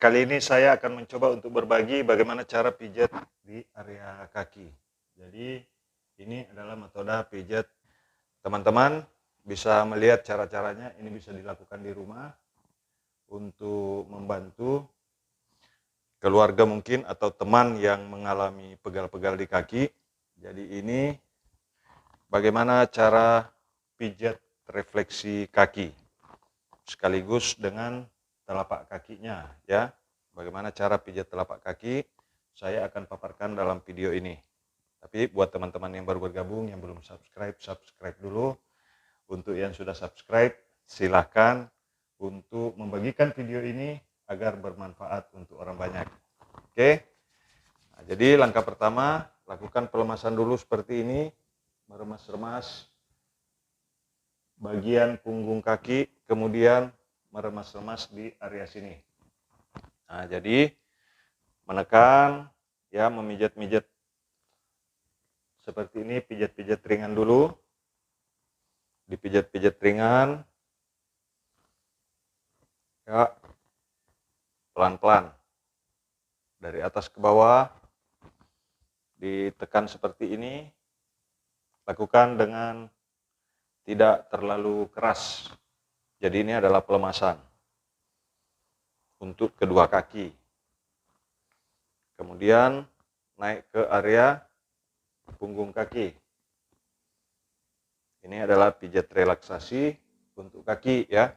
Kali ini saya akan mencoba untuk berbagi bagaimana cara pijat di area kaki. Jadi ini adalah metode pijat. Teman-teman bisa melihat cara-caranya, ini bisa dilakukan di rumah untuk membantu keluarga mungkin atau teman yang mengalami pegal-pegal di kaki. Jadi ini bagaimana cara pijat refleksi kaki sekaligus dengan telapak kakinya, ya. Bagaimana cara pijat telapak kaki saya akan paparkan dalam video ini. Tapi buat teman-teman yang baru bergabung, yang belum subscribe dulu. Untuk yang sudah subscribe, silahkan untuk membagikan video ini agar bermanfaat untuk orang banyak. Oke. Nah, jadi langkah pertama, lakukan pelemasan dulu seperti ini, meremas-remas bagian punggung kaki, kemudian meremas-remas di area sini. Nah, jadi menekan, ya, memijat-mijat seperti ini, pijat-pijat ringan dulu, dipijat-pijat ringan, ya, pelan-pelan, dari atas ke bawah, ditekan seperti ini, lakukan dengan tidak terlalu keras. Jadi ini adalah pelemasan untuk kedua kaki. Kemudian naik ke area punggung kaki. Ini adalah pijat relaksasi untuk kaki, ya.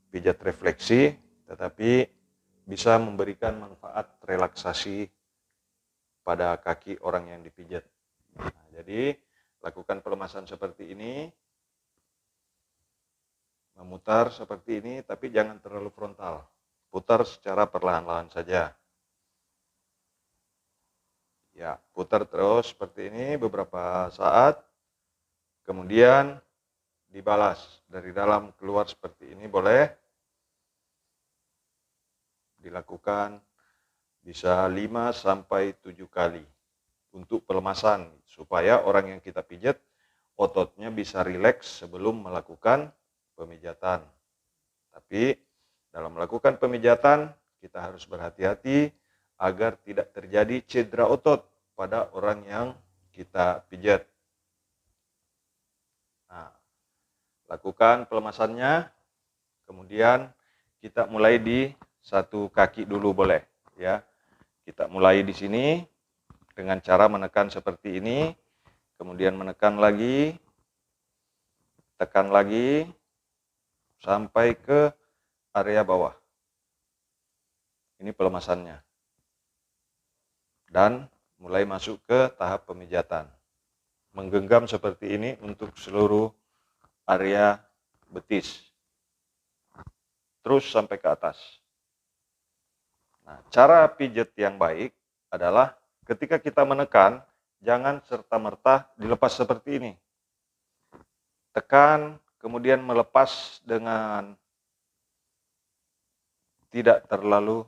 Pijat refleksi, tetapi bisa memberikan manfaat relaksasi pada kaki orang yang dipijat. Nah, jadi lakukan pelemasan seperti ini, memutar seperti ini, tapi jangan terlalu frontal. Putar secara perlahan-lahan saja. Ya, putar terus seperti ini beberapa saat. Kemudian dibalas dari dalam keluar seperti ini, boleh dilakukan bisa 5 sampai 7 kali untuk pelemasan supaya orang yang kita pijat ototnya bisa rileks sebelum melakukan pemijatan. Tapi dalam melakukan pemijatan kita harus berhati-hati agar tidak terjadi cedera otot pada orang yang kita pijat. Nah, lakukan pelemasannya, kemudian kita mulai di satu kaki dulu, boleh, ya. Kita mulai di sini dengan cara menekan seperti ini, kemudian menekan lagi, tekan lagi sampai ke area bawah. Ini pelemasannya. Dan mulai masuk ke tahap pemijatan. Menggenggam seperti ini untuk seluruh area betis. Terus sampai ke atas. Nah, cara pijat yang baik adalah ketika kita menekan, jangan serta-merta dilepas seperti ini. Tekan, kemudian melepas dengan tidak terlalu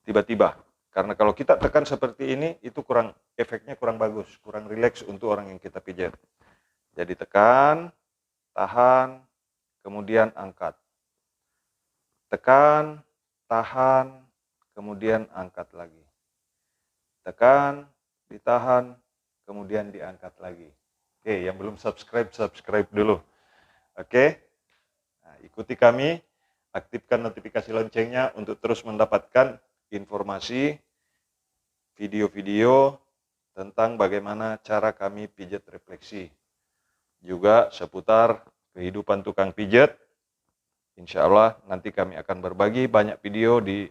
tiba-tiba. Karena kalau kita tekan seperti ini, itu efeknya kurang bagus, kurang rileks untuk orang yang kita pijat. Jadi tekan, tahan, kemudian angkat. Tekan, tahan, kemudian angkat lagi. Tekan, ditahan, kemudian diangkat lagi. Oke, yang belum subscribe dulu. Oke, nah, ikuti kami, aktifkan notifikasi loncengnya untuk terus mendapatkan informasi, video-video tentang bagaimana cara kami pijat refleksi. Juga seputar kehidupan tukang pijat. Insya Allah nanti kami akan berbagi banyak video di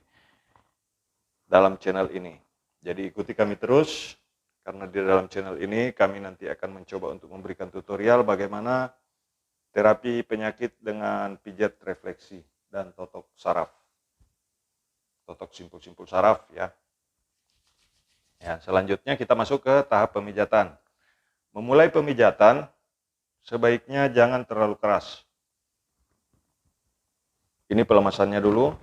dalam channel ini. Jadi ikuti kami terus, karena di dalam channel ini kami nanti akan mencoba untuk memberikan tutorial bagaimana terapi penyakit dengan pijat refleksi dan totok saraf. Totok simpul-simpul saraf, ya. Ya, selanjutnya kita masuk ke tahap pemijatan. Memulai pemijatan sebaiknya jangan terlalu keras. Ini pelemasannya dulu.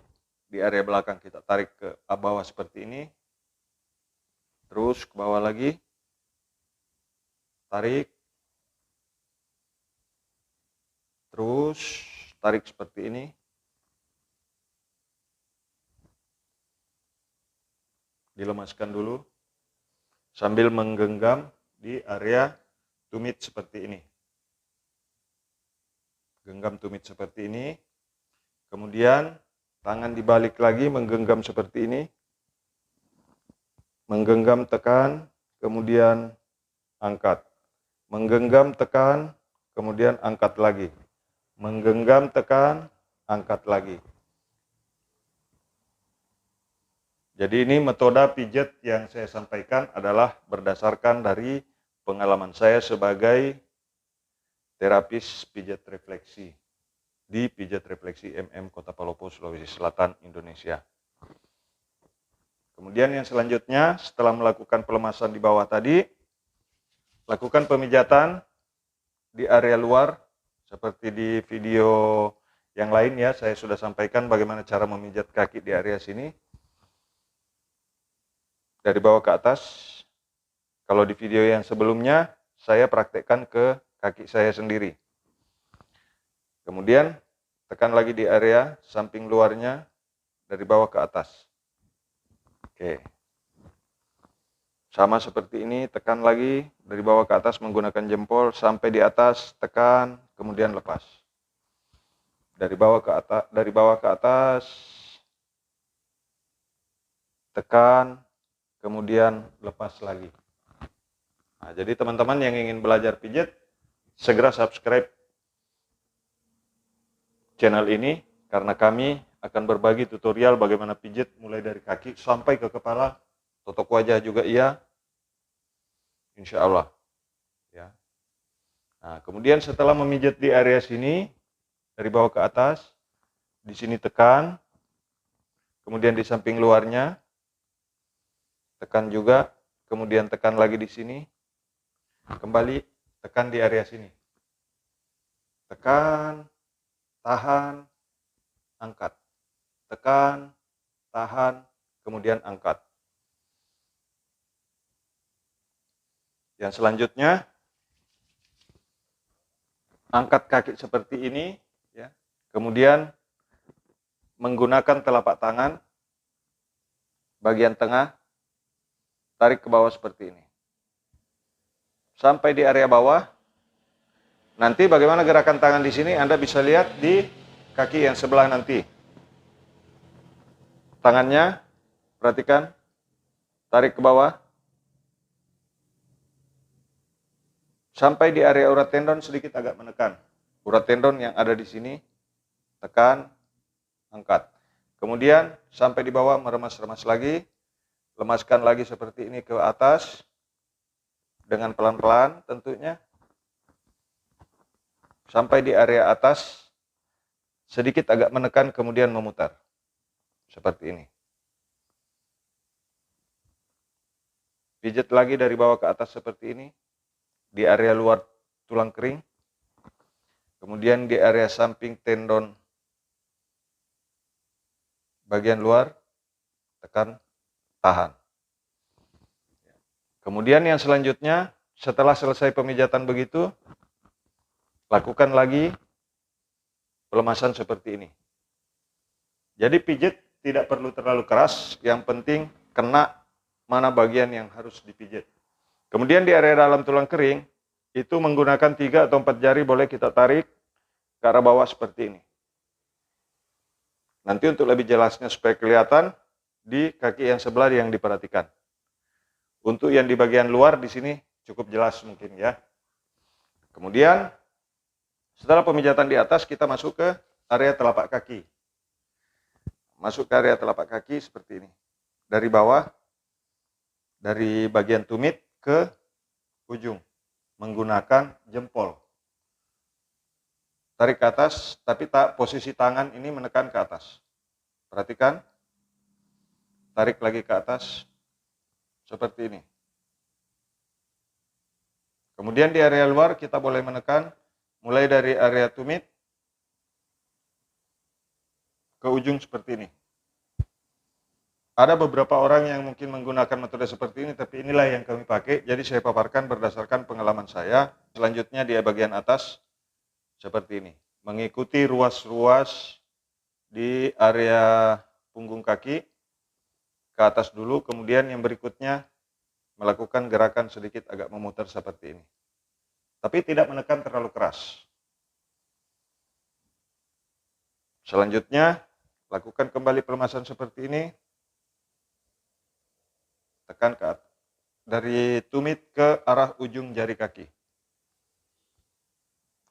Di area belakang kita tarik ke bawah seperti ini. Terus ke bawah lagi. Tarik. Terus tarik seperti ini. dilemaskan dulu sambil menggenggam di area tumit seperti ini. Genggam tumit seperti ini. Kemudian tangan dibalik lagi menggenggam seperti ini. Menggenggam, tekan, kemudian angkat. Menggenggam, tekan, kemudian angkat lagi. Menggenggam, tekan, angkat lagi. Jadi ini metode pijat yang saya sampaikan adalah berdasarkan dari pengalaman saya sebagai terapis pijat refleksi di Pijat Refleksi MM Kota Palopo, Sulawesi Selatan, Indonesia. Kemudian yang selanjutnya, setelah melakukan pelemasan di bawah tadi, lakukan pemijatan di area luar, seperti di video yang lain ya, saya sudah sampaikan bagaimana cara memijat kaki di area sini. Dari bawah ke atas. Kalau di video yang sebelumnya, saya praktekkan ke kaki saya sendiri. Kemudian, tekan lagi di area samping luarnya, dari bawah ke atas. Oke. Sama seperti ini, tekan lagi dari bawah ke atas menggunakan jempol, sampai di atas, tekan, kemudian lepas. Dari bawah ke atas, tekan, kemudian lepas lagi. Nah, jadi teman-teman yang ingin belajar pijat, segera subscribe channel ini, karena kami akan berbagi tutorial bagaimana pijat mulai dari kaki sampai ke kepala, totok wajah juga iya, insya Allah. Ya. Nah, kemudian setelah memijat di area sini, dari bawah ke atas, di sini tekan, kemudian di samping luarnya, tekan juga, kemudian tekan lagi di sini, kembali tekan di area sini, tekan, tahan, angkat, tekan, tahan, kemudian angkat. Yang selanjutnya, angkat kaki seperti ini, ya. Kemudian menggunakan telapak tangan bagian tengah, tarik ke bawah seperti ini. Sampai di area bawah. Nanti bagaimana gerakan tangan di sini Anda bisa lihat di kaki yang sebelah nanti. Tangannya, perhatikan, tarik ke bawah. Sampai di area urat tendon sedikit agak menekan. Urat tendon yang ada di sini, tekan, angkat. Kemudian sampai di bawah meremas-remas lagi. Lemaskan lagi seperti ini ke atas. Dengan pelan-pelan tentunya. Sampai di area atas, sedikit agak menekan kemudian memutar. Seperti ini. Pijat lagi dari bawah ke atas seperti ini. Di area luar tulang kering. Kemudian di area samping tendon bagian luar, tekan, tahan. Kemudian yang selanjutnya, setelah selesai pemijatan begitu, lakukan lagi pelemasan seperti ini. Jadi pijat tidak perlu terlalu keras, yang penting kena mana bagian yang harus dipijat. Kemudian di area dalam tulang kering, itu menggunakan 3 atau 4 jari boleh kita tarik ke arah bawah seperti ini. Nanti untuk lebih jelasnya supaya kelihatan, di kaki yang sebelah yang diperhatikan. Untuk yang di bagian luar di sini cukup jelas mungkin ya. Kemudian setelah pemijatan di atas, kita masuk ke area telapak kaki. Masuk ke area telapak kaki seperti ini. Dari bawah, dari bagian tumit ke ujung. Menggunakan jempol. Tarik ke atas, tapi posisi tangan ini menekan ke atas. Perhatikan. Tarik lagi ke atas. Seperti ini. Kemudian di area luar kita boleh menekan mulai dari area tumit ke ujung seperti ini. Ada beberapa orang yang mungkin menggunakan metode seperti ini, tapi inilah yang kami pakai. Jadi saya paparkan berdasarkan pengalaman saya. Selanjutnya di bagian atas seperti ini. Mengikuti ruas-ruas di area punggung kaki. ke atas dulu, kemudian yang berikutnya melakukan gerakan sedikit agak memutar seperti ini. Tapi tidak menekan terlalu keras. Selanjutnya, lakukan kembali pelemasan seperti ini. Tekan ke atas. Dari tumit ke arah ujung jari kaki.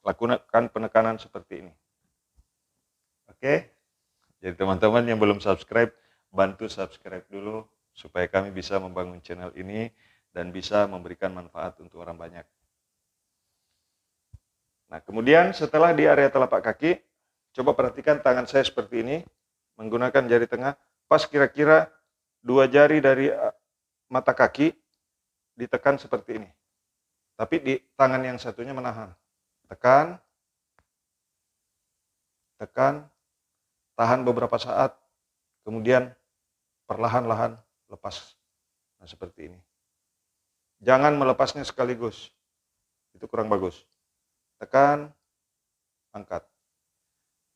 Lakukan penekanan seperti ini. Oke? Jadi teman-teman yang belum subscribe, bantu subscribe dulu supaya kami bisa membangun channel ini dan bisa memberikan manfaat untuk orang banyak. Nah, kemudian setelah di area telapak kaki, coba perhatikan tangan saya seperti ini, menggunakan jari tengah, pas kira-kira 2 jari dari mata kaki, ditekan seperti ini. Tapi di tangan yang satunya menahan. Tekan, tekan, tahan beberapa saat, kemudian perlahan-lahan lepas. Nah, seperti ini. Jangan melepasnya sekaligus. Itu kurang bagus. Tekan, angkat.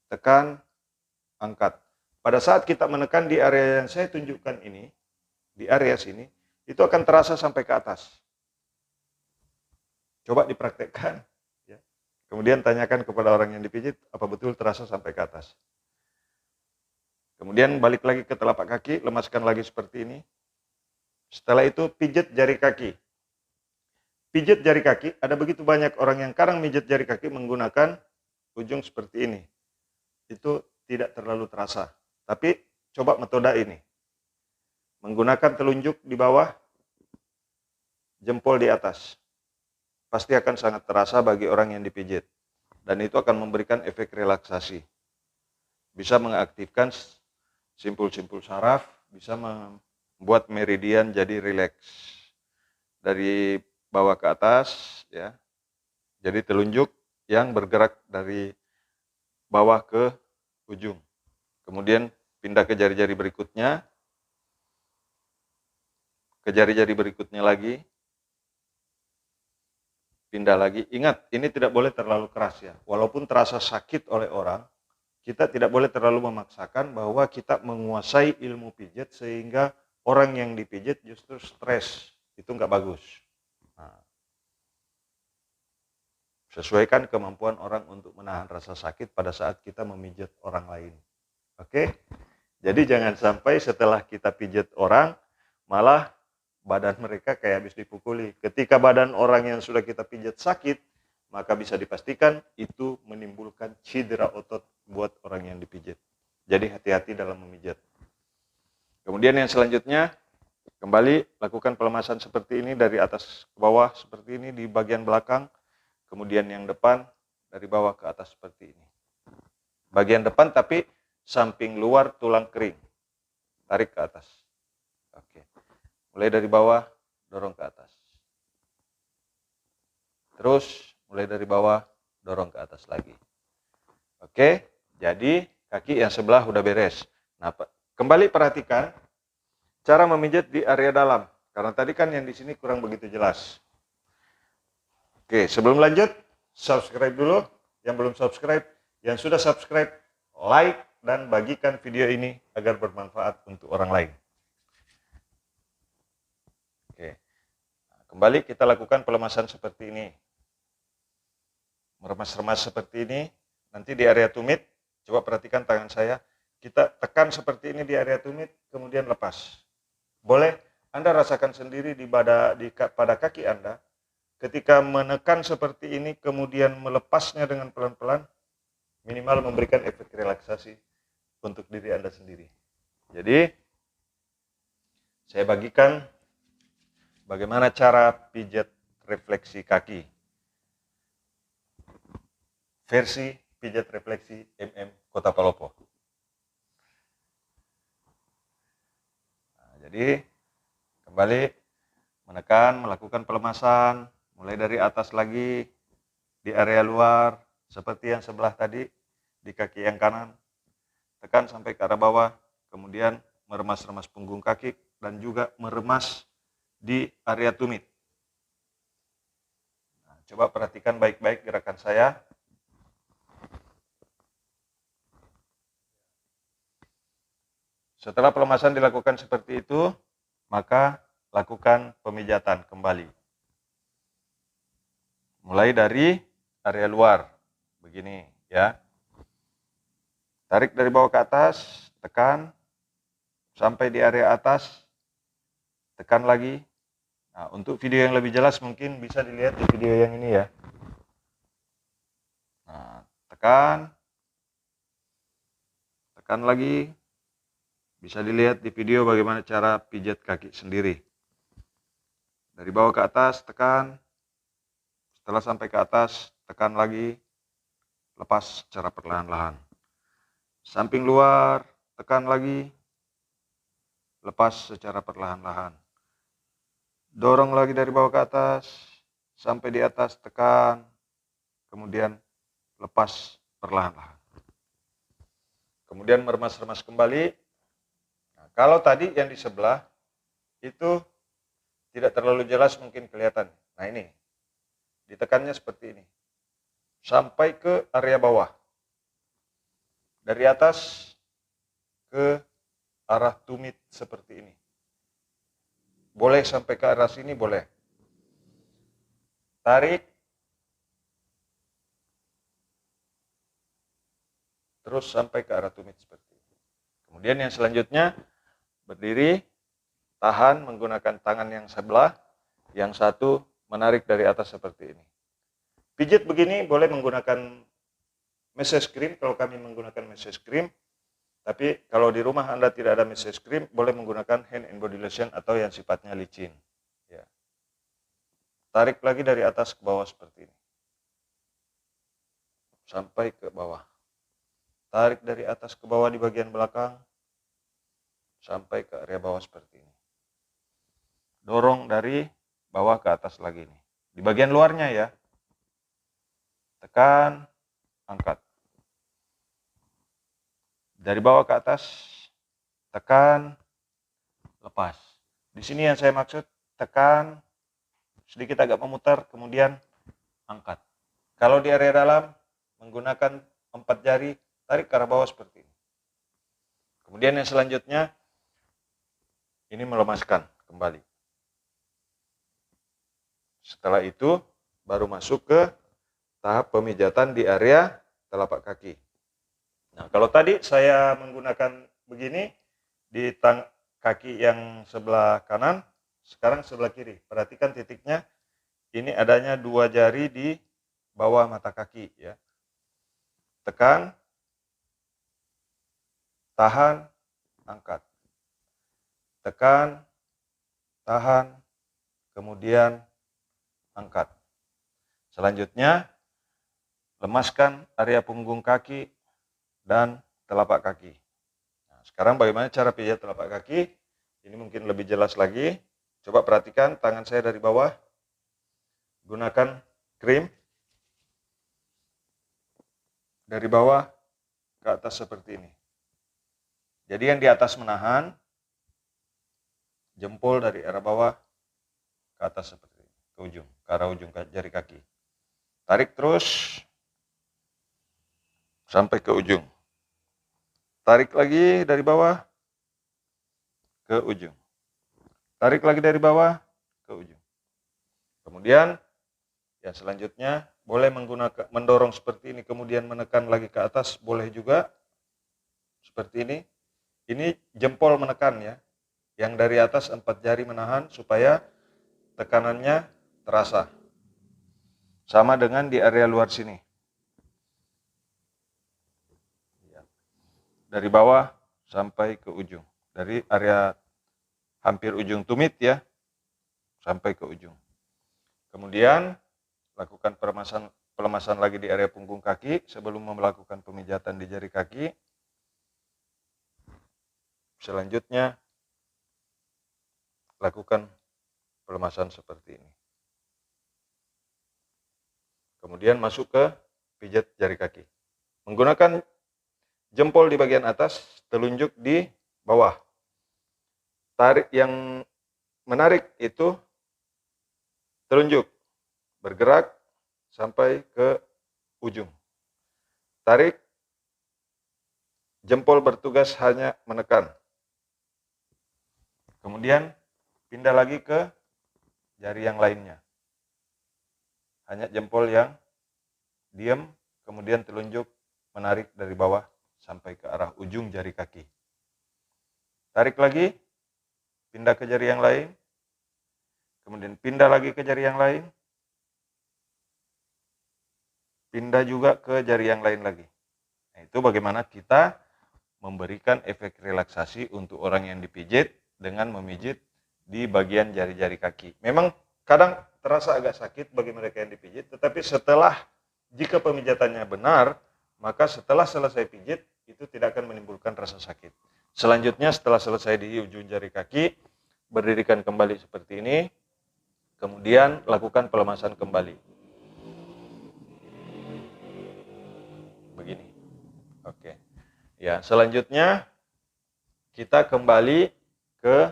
Tekan, angkat. Pada saat kita menekan di area yang saya tunjukkan ini, di area sini, itu akan terasa sampai ke atas. Coba dipraktekkan. Ya. Kemudian tanyakan kepada orang yang dipijit, apa betul terasa sampai ke atas. Kemudian balik lagi ke telapak kaki, lemaskan lagi seperti ini. Setelah itu pijit jari kaki. Pijit jari kaki, ada begitu banyak orang yang kadang mijit jari kaki menggunakan ujung seperti ini. Itu tidak terlalu terasa. Tapi coba metode ini. Menggunakan telunjuk di bawah, jempol di atas. Pasti akan sangat terasa bagi orang yang dipijit. Dan itu akan memberikan efek relaksasi. Bisa mengaktifkan simpul-simpul saraf, bisa membuat meridian jadi rileks. Dari bawah ke atas, ya. Jadi telunjuk yang bergerak dari bawah ke ujung. Kemudian pindah ke jari-jari berikutnya, ke jari-jari berikutnya lagi, pindah lagi. Ingat, ini tidak boleh terlalu keras ya. Walaupun terasa sakit oleh orang, kita tidak boleh terlalu memaksakan bahwa kita menguasai ilmu pijat sehingga orang yang dipijit justru stres. Itu nggak bagus. Nah, sesuaikan kemampuan orang untuk menahan rasa sakit pada saat kita memijat orang lain. Oke? Jadi jangan sampai setelah kita pijat orang, malah badan mereka kayak habis dipukuli. Ketika badan orang yang sudah kita pijat sakit, maka bisa dipastikan itu menimbulkan cedera otot buat orang yang dipijat. Jadi hati-hati dalam memijat. Kemudian yang selanjutnya, kembali lakukan pelemasan seperti ini dari atas ke bawah seperti ini di bagian belakang. Kemudian yang depan dari bawah ke atas seperti ini. Bagian depan tapi samping luar tulang kering. Tarik ke atas. Oke. Mulai dari bawah, dorong ke atas. Terus mulai dari bawah, dorong ke atas lagi. Oke, jadi kaki yang sebelah udah beres. Nah, kembali perhatikan cara memijat di area dalam. Karena tadi kan yang di sini kurang begitu jelas. Oke, sebelum lanjut, subscribe dulu. Yang belum subscribe, yang sudah subscribe, like dan bagikan video ini agar bermanfaat untuk orang lain. Oke, kembali kita lakukan pelemasan seperti ini. Meremas-remas seperti ini. Nanti di area tumit, coba perhatikan tangan saya. Kita tekan seperti ini di area tumit, kemudian lepas. Boleh Anda rasakan sendiri pada kaki Anda. Ketika menekan seperti ini, kemudian melepasnya dengan pelan-pelan, minimal memberikan efek relaksasi untuk diri Anda sendiri. Jadi, saya bagikan bagaimana cara pijat refleksi kaki. Versi pijat refleksi Kota Palopo. Nah, jadi, kembali menekan, melakukan pelemasan, mulai dari atas lagi, di area luar, seperti yang sebelah tadi, di kaki yang kanan, tekan sampai ke arah bawah, kemudian meremas-remas punggung kaki, dan juga meremas di area tumit. Nah, coba perhatikan baik-baik gerakan saya. Setelah pelemasan dilakukan seperti itu, maka lakukan pemijatan kembali. Mulai dari area luar, begini ya. Tarik dari bawah ke atas, tekan, sampai di area atas, tekan lagi. Nah, untuk video yang lebih jelas mungkin bisa dilihat di video yang ini ya. Nah, tekan lagi. Bisa dilihat di video bagaimana cara pijat kaki sendiri. Dari bawah ke atas, tekan. Setelah sampai ke atas, tekan lagi. Lepas secara perlahan-lahan. Samping luar, tekan lagi. Lepas secara perlahan-lahan. Dorong lagi dari bawah ke atas. Sampai di atas, tekan. Kemudian lepas perlahan-lahan. Kemudian meremas-remas kembali. Nah, kalau tadi yang di sebelah itu tidak terlalu jelas mungkin kelihatan. Nah ini, ditekannya seperti ini. Sampai ke area bawah. Dari atas ke arah tumit seperti ini. Boleh sampai ke arah sini, boleh. Tarik. Terus sampai ke arah tumit seperti ini. Kemudian yang selanjutnya, berdiri, tahan menggunakan tangan yang sebelah, yang satu menarik dari atas seperti ini. Pijit begini boleh menggunakan massage cream, kalau kami menggunakan massage cream. Tapi kalau di rumah Anda tidak ada massage cream, boleh menggunakan hand and body lotion atau yang sifatnya licin. Ya. Tarik lagi dari atas ke bawah seperti ini. Sampai ke bawah. Tarik dari atas ke bawah di bagian belakang. Sampai ke area bawah seperti ini. Dorong dari bawah ke atas lagi nih. Di bagian luarnya ya. Tekan, angkat. Dari bawah ke atas, tekan, lepas. Di sini yang saya maksud, tekan, sedikit agak memutar, kemudian angkat. Kalau di area dalam, menggunakan 4 jari, tarik ke arah bawah seperti ini. Kemudian yang selanjutnya, ini melemaskan kembali. Setelah itu, baru masuk ke tahap pemijatan di area telapak kaki. Nah, kalau tadi saya menggunakan begini di kaki yang sebelah kanan, sekarang sebelah kiri. Perhatikan titiknya, ini adanya 2 jari di bawah mata kaki ya. Tekan, tahan, angkat. Tekan, tahan, kemudian angkat. Selanjutnya, lemaskan area punggung kaki dan telapak kaki. Nah, sekarang bagaimana cara pijat telapak kaki? Ini mungkin lebih jelas lagi. Coba perhatikan tangan saya dari bawah. Gunakan krim. Dari bawah ke atas seperti ini. Jadi yang di atas menahan, jempol dari arah bawah ke atas seperti ini, ke ujung, ke arah ujung jari kaki. Tarik terus sampai ke ujung. Tarik lagi dari bawah ke ujung. Tarik lagi dari bawah ke ujung. Kemudian yang selanjutnya boleh menggunakan mendorong seperti ini, kemudian menekan lagi ke atas, boleh juga seperti ini. Ini jempol menekan ya. Yang dari atas 4 jari menahan supaya tekanannya terasa. Sama dengan di area luar sini. Dari bawah sampai ke ujung. Dari area hampir ujung tumit ya, sampai ke ujung. Kemudian lakukan pelemasan lagi di area punggung kaki sebelum melakukan pemijatan di jari kaki. Selanjutnya lakukan pelemasan seperti ini. Kemudian masuk ke pijat jari kaki. Menggunakan jempol di bagian atas, telunjuk di bawah. Tarik yang menarik itu telunjuk, bergerak sampai ke ujung. Tarik, jempol bertugas hanya menekan. Kemudian pindah lagi ke jari yang lainnya. Hanya jempol yang diam, kemudian telunjuk menarik dari bawah sampai ke arah ujung jari kaki. Tarik lagi, pindah ke jari yang lain, kemudian pindah lagi ke jari yang lain, pindah juga ke jari yang lain lagi. Nah, itu bagaimana kita memberikan efek relaksasi untuk orang yang dipijit dengan memijit di bagian jari-jari kaki. Memang kadang terasa agak sakit bagi mereka yang dipijit, tetapi jika pemijatannya benar, maka setelah selesai pijit, itu tidak akan menimbulkan rasa sakit. Selanjutnya setelah selesai di ujung jari kaki, berdirikan kembali seperti ini, kemudian lakukan pelemasan kembali. Begini. Oke. Ya, selanjutnya kita kembali ke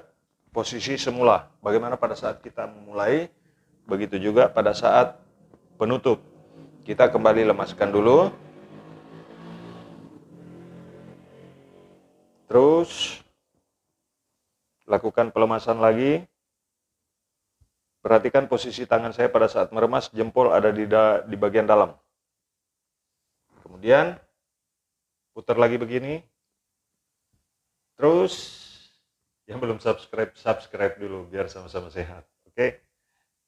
posisi semula. Bagaimana pada saat kita memulai, begitu juga pada saat penutup. Kita kembali lemaskan dulu. Terus lakukan pelemasan lagi. Perhatikan posisi tangan saya pada saat meremas, jempol ada di bagian dalam. Kemudian putar lagi begini. Terus yang belum subscribe dulu biar sama-sama sehat. Oke?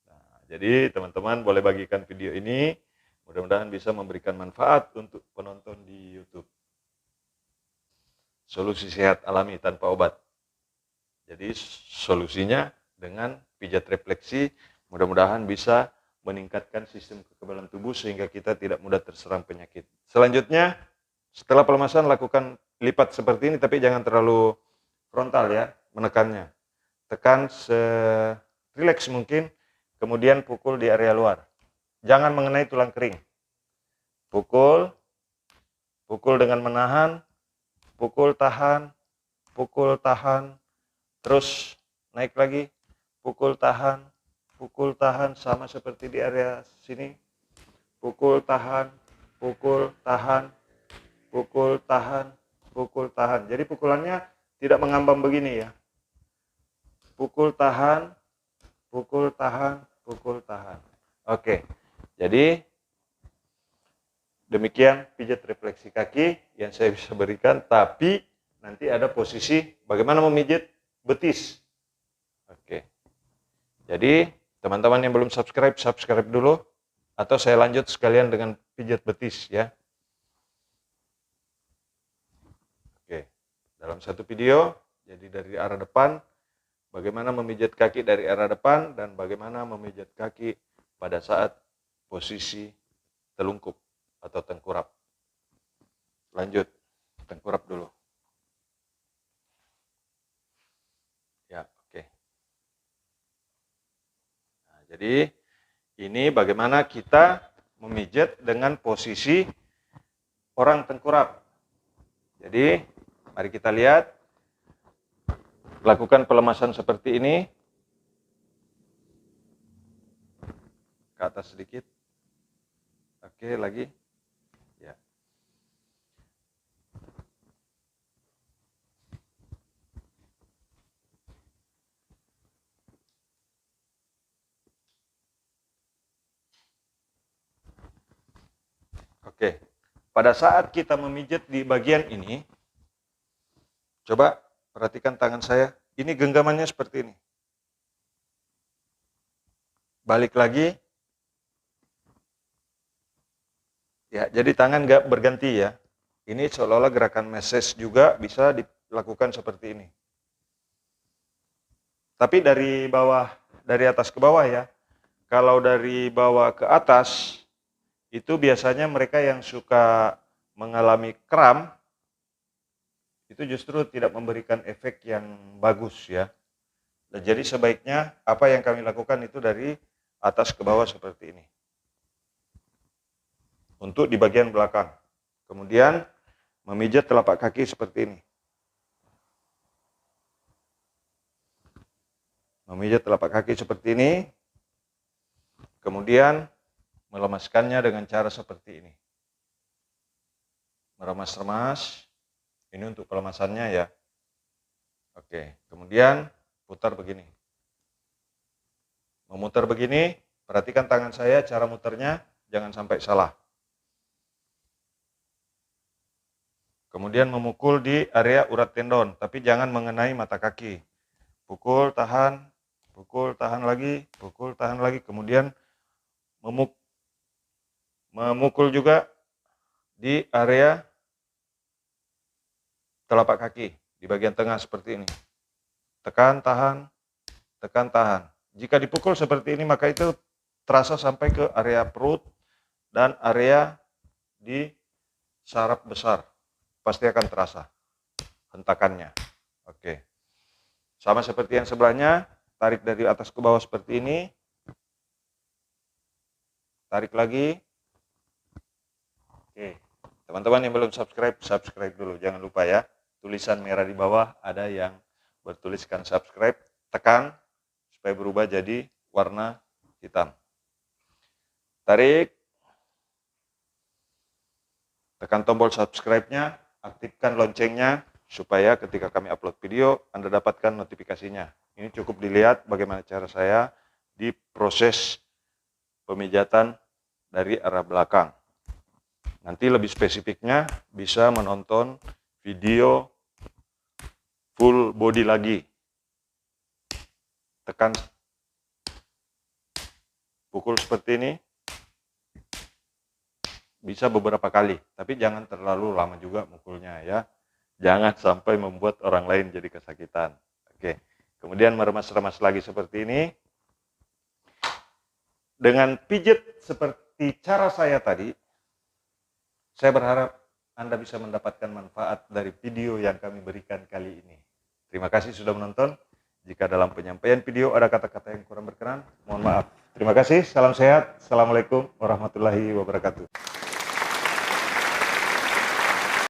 Nah, jadi teman-teman boleh bagikan video ini. Mudah-mudahan bisa memberikan manfaat untuk penonton di YouTube. Solusi sehat alami tanpa obat. Jadi solusinya dengan pijat refleksi, mudah-mudahan bisa meningkatkan sistem kekebalan tubuh sehingga kita tidak mudah terserang penyakit. Selanjutnya, setelah pelemasan lakukan lipat seperti ini, tapi jangan terlalu frontal ya, menekannya. Tekan serileks mungkin, kemudian pukul di area luar. Jangan mengenai tulang kering. Pukul dengan menahan, pukul tahan, terus naik lagi, pukul tahan, sama seperti di area sini. Pukul tahan, pukul tahan. Jadi pukulannya tidak mengambang begini ya. Pukul tahan. Oke, jadi demikian pijat refleksi kaki yang saya bisa berikan, tapi nanti ada posisi bagaimana memijit betis. Oke. Jadi, teman-teman yang belum subscribe dulu, atau saya lanjut sekalian dengan pijat betis ya. Oke. Dalam satu video, jadi dari arah depan, bagaimana memijat kaki dari arah depan, dan bagaimana memijat kaki pada saat posisi telungkup atau tengkurap. Lanjut, tengkurap dulu. Ya, oke. Nah, jadi ini bagaimana kita memijat dengan posisi orang tengkurap. Jadi, mari kita lihat. Lakukan pelemasan seperti ini. Ke atas sedikit. Oke, lagi. Ya. Oke. Pada saat kita memijat di bagian ini, coba perhatikan tangan saya. Ini genggamannya seperti ini. Balik lagi. Ya, jadi tangan nggak berganti ya. Ini seolah-olah gerakan massage juga bisa dilakukan seperti ini. Tapi dari atas ke bawah ya. Kalau dari bawah ke atas, itu biasanya mereka yang suka mengalami kram, itu justru tidak memberikan efek yang bagus ya. Dan jadi sebaiknya apa yang kami lakukan itu dari atas ke bawah seperti ini. Untuk di bagian belakang. Kemudian memijat telapak kaki seperti ini. Memijat telapak kaki seperti ini. Kemudian melemaskannya dengan cara seperti ini. Meremas-remas. Ini untuk pelemasannya ya. Oke, kemudian putar begini. Memutar begini, perhatikan tangan saya, cara muternya jangan sampai salah. Kemudian memukul di area urat tendon, tapi jangan mengenai mata kaki. Pukul, tahan lagi, kemudian memukul juga di area telapak kaki, di bagian tengah seperti ini. Tekan, tahan. Jika dipukul seperti ini, maka itu terasa sampai ke area perut dan area di saraf besar. Pasti akan terasa hentakannya. Oke. Sama seperti yang sebelahnya, tarik dari atas ke bawah seperti ini. Tarik lagi. Oke. Teman-teman yang belum subscribe, subscribe dulu. Jangan lupa ya. Tulisan merah di bawah ada yang bertuliskan subscribe. Tekan supaya berubah jadi warna hitam. Tarik. Tekan tombol subscribe-nya, aktifkan loncengnya supaya ketika kami upload video Anda dapatkan notifikasinya. Ini cukup dilihat bagaimana cara saya di proses pemijatan dari arah belakang. Nanti lebih spesifiknya bisa menonton video full body lagi. Tekan, pukul seperti ini, bisa beberapa kali, tapi jangan terlalu lama juga mukulnya ya. Jangan sampai membuat orang lain jadi kesakitan. Oke, kemudian meremas-remas lagi seperti ini. Dengan pijat seperti cara saya tadi, saya berharap Anda bisa mendapatkan manfaat dari video yang kami berikan kali ini. Terima kasih sudah menonton. Jika dalam penyampaian video ada kata-kata yang kurang berkenan, mohon maaf. Terima kasih, salam sehat. Assalamualaikum warahmatullahi wabarakatuh.